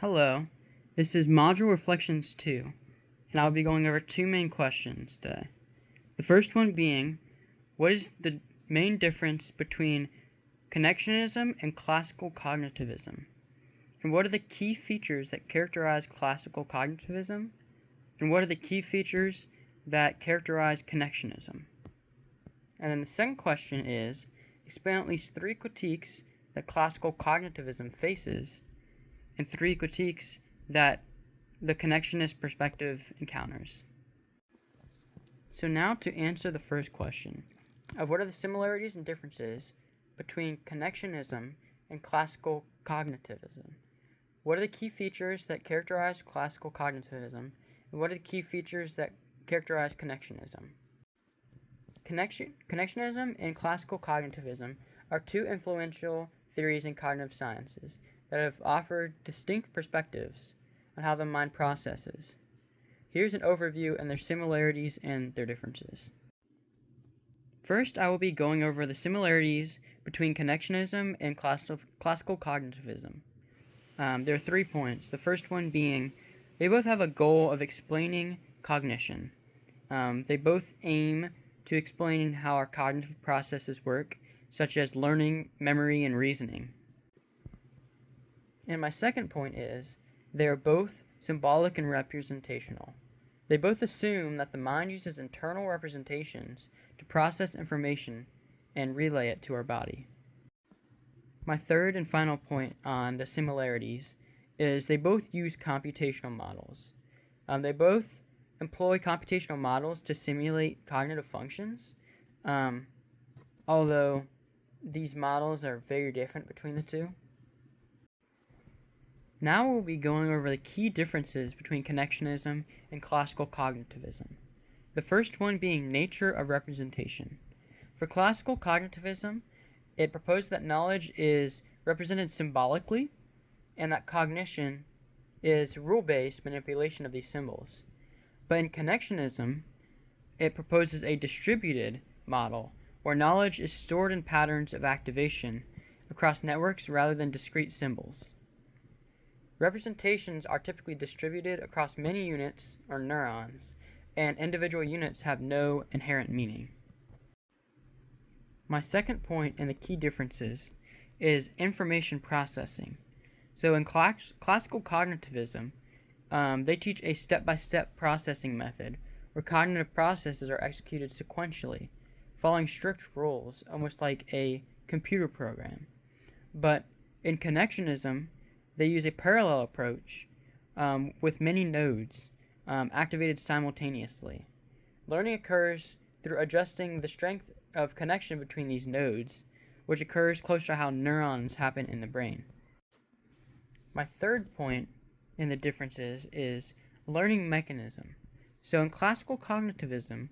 Hello, this is Module Reflections 2, and I'll be going over two main questions today. The first one being, what is the main difference between connectionism and classical cognitivism? And what are the key features that characterize classical cognitivism? And what are the key features that characterize connectionism? And then the second question is, explain at least three critiques that classical cognitivism faces and three critiques that the connectionist perspective encounters. So now to answer the first question of what are the similarities and differences between connectionism and classical cognitivism. What are the key features that characterize classical cognitivism, and what are the key features that characterize connectionism? Connectionism and classical cognitivism are two influential theories in cognitive sciences that have offered distinct perspectives on how the mind processes. Here's an overview and their similarities and their differences. First, I will be going over the similarities between connectionism and classical cognitivism. There are 3 points. The first one being, they both have a goal of explaining cognition. They both aim to explain how our cognitive processes work, such as learning, memory, and reasoning. And my second point is, they are both symbolic and representational. They both assume that the mind uses internal representations to process information and relay it to our body. My third and final point on the similarities is they both use computational models. They both employ computational models to simulate cognitive functions, although these models are very different between the two. Now we'll be going over the key differences between connectionism and classical cognitivism. The first one being nature of representation. For classical cognitivism, it proposed that knowledge is represented symbolically and that cognition is rule-based manipulation of these symbols. But in connectionism, it proposes a distributed model where knowledge is stored in patterns of activation across networks rather than discrete symbols. Representations are typically distributed across many units or neurons, and individual units have no inherent meaning. My second point in the key differences is information processing. So in classical cognitivism, they teach a step-by-step processing method where cognitive processes are executed sequentially, following strict rules, almost like a computer program. But in connectionism, they use a parallel approach with many nodes activated simultaneously. Learning occurs through adjusting the strength of connection between these nodes, which occurs close to how neurons happen in the brain. My third point in the differences is learning mechanism. So in classical cognitivism,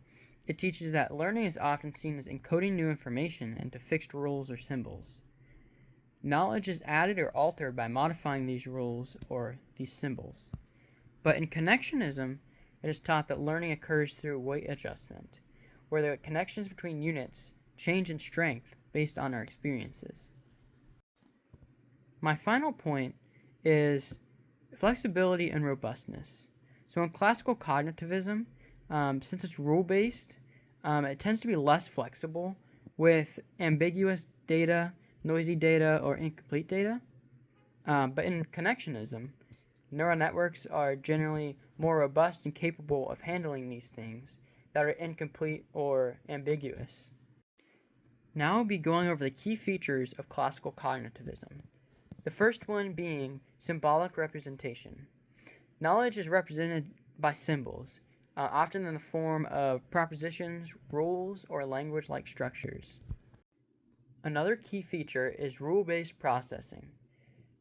it teaches that learning is often seen as encoding new information into fixed rules or symbols. Knowledge is added or altered by modifying these rules or these symbols. But in connectionism, it is taught that learning occurs through weight adjustment, where the connections between units change in strength based on our experiences. My final point is flexibility and robustness. So in classical cognitivism, since it's rule-based, it tends to be less flexible with ambiguous data, noisy data, or incomplete data. But in connectionism, neural networks are generally more robust and capable of handling these things that are incomplete or ambiguous. Now I'll be going over the key features of classical cognitivism. The first one being symbolic representation. Knowledge is represented by symbols, often in the form of propositions, rules, or language-like structures. Another key feature is rule-based processing.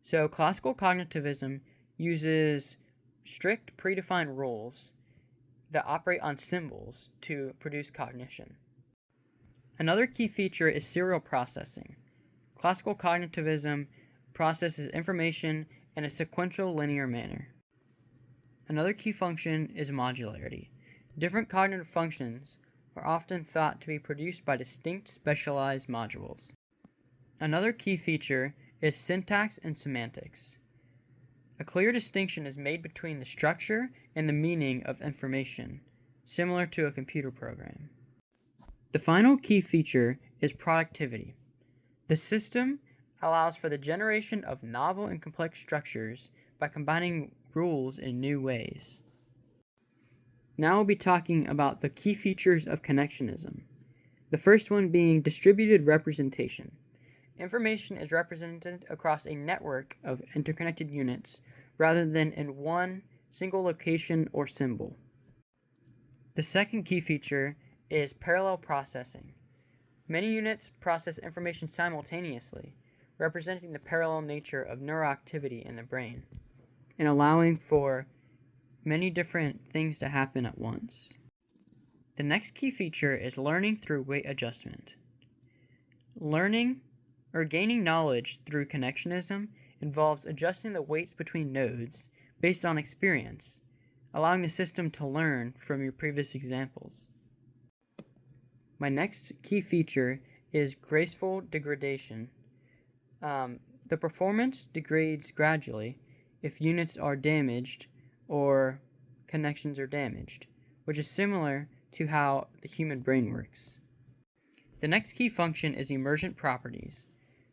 So classical cognitivism uses strict predefined rules that operate on symbols to produce cognition. Another key feature is serial processing. Classical cognitivism processes information in a sequential linear manner. Another key function is modularity. Different cognitive functions are often thought to be produced by distinct specialized modules. Another key feature is syntax and semantics. A clear distinction is made between the structure and the meaning of information, similar to a computer program. The final key feature is productivity. The system allows for the generation of novel and complex structures by combining rules in new ways. Now we'll be talking about the key features of connectionism. The first one being distributed representation. Information is represented across a network of interconnected units rather than in one single location or symbol. The second key feature is parallel processing. Many units process information simultaneously, representing the parallel nature of neuroactivity in the brain, and allowing for many different things to happen at once. The next key feature is learning through weight adjustment. Learning or gaining knowledge through connectionism involves adjusting the weights between nodes based on experience, allowing the system to learn from your previous examples. My next key feature is graceful degradation. The performance degrades gradually if units are damaged or connections are damaged, which is similar to how the human brain works. The next key function is emergent properties.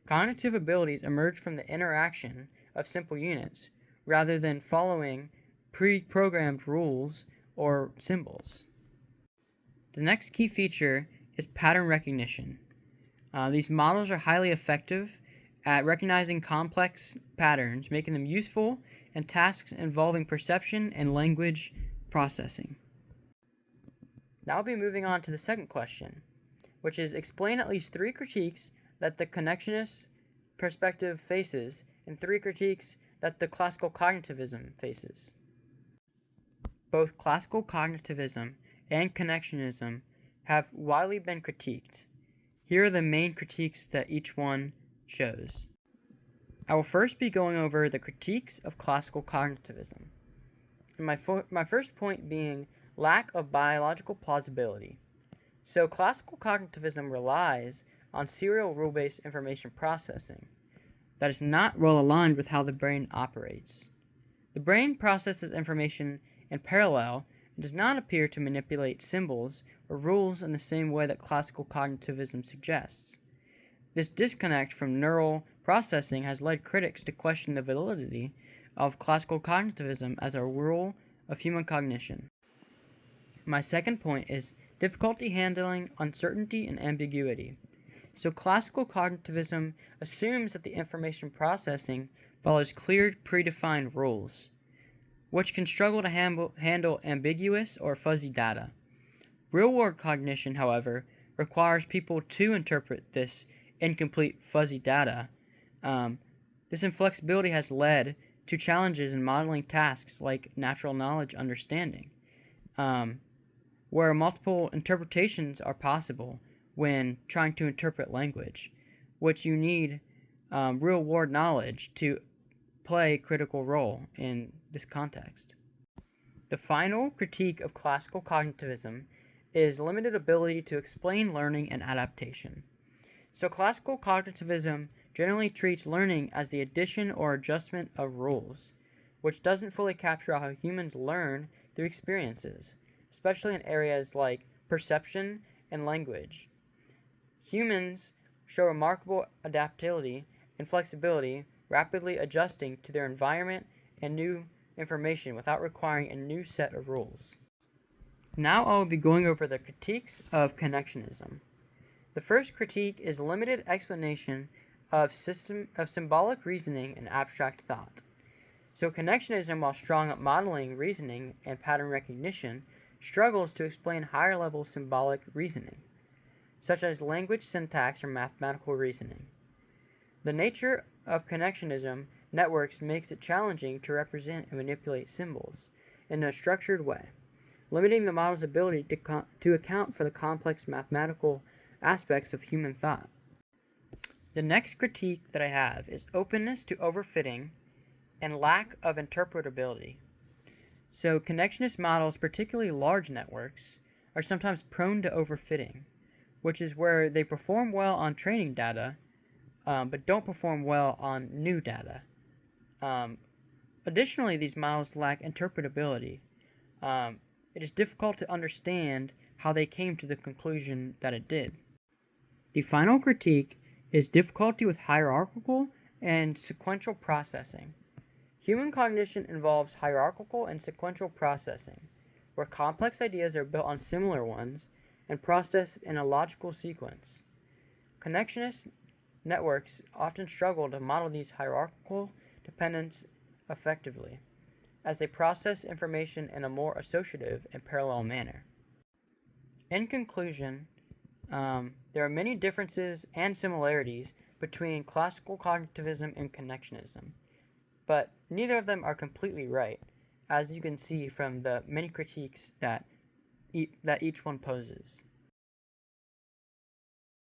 Cognitive abilities emerge from the interaction of simple units rather than following pre-programmed rules or symbols. The next key feature is pattern recognition. These models are highly effective at recognizing complex patterns, making them useful in tasks involving perception and language processing. Now I'll be moving on to the second question, which is explain at least 3 critiques that the connectionist perspective faces and 3 critiques that the classical cognitivism faces. Both classical cognitivism and connectionism have widely been critiqued. Here are the main critiques that each one shows. I will first be going over the critiques of classical cognitivism. And my first point being lack of biological plausibility. So classical cognitivism relies on serial rule-based information processing that is not well aligned with how the brain operates. The brain processes information in parallel and does not appear to manipulate symbols or rules in the same way that classical cognitivism suggests. This disconnect from neural processing has led critics to question the validity of classical cognitivism as a rule of human cognition. My second point is difficulty handling uncertainty and ambiguity. So classical cognitivism assumes that the information processing follows clear, predefined rules, which can struggle to handle ambiguous or fuzzy data. Real-world cognition, however, requires people to interpret this incomplete, fuzzy data. This inflexibility has led to challenges in modeling tasks like natural knowledge understanding, where multiple interpretations are possible when trying to interpret language, which you need real-world knowledge to play a critical role in this context. The final critique of classical cognitivism is limited ability to explain learning and adaptation. So classical cognitivism generally treats learning as the addition or adjustment of rules, which doesn't fully capture how humans learn through experiences, especially in areas like perception and language. Humans show remarkable adaptability and flexibility, rapidly adjusting to their environment and new information without requiring a new set of rules. Now I will be going over the critiques of connectionism. The first critique is limited explanation of symbolic reasoning and abstract thought. So connectionism, while strong at modeling reasoning and pattern recognition, struggles to explain higher-level symbolic reasoning, such as language syntax or mathematical reasoning. The nature of connectionism networks makes it challenging to represent and manipulate symbols in a structured way, limiting the model's ability to account for the complex mathematical aspects of human thought. The next critique that I have is openness to overfitting and lack of interpretability. So connectionist models, particularly large networks, are sometimes prone to overfitting, which is where they perform well on training data, but don't perform well on new data. Additionally, these models lack interpretability. It is difficult to understand how they came to the conclusion that it did. The final critique is difficulty with hierarchical and sequential processing. Human cognition involves hierarchical and sequential processing, where complex ideas are built on similar ones and processed in a logical sequence. Connectionist networks often struggle to model these hierarchical dependence effectively, as they process information in a more associative and parallel manner. In conclusion, there are many differences and similarities between classical cognitivism and connectionism, but neither of them are completely right, as you can see from the many critiques that each one poses.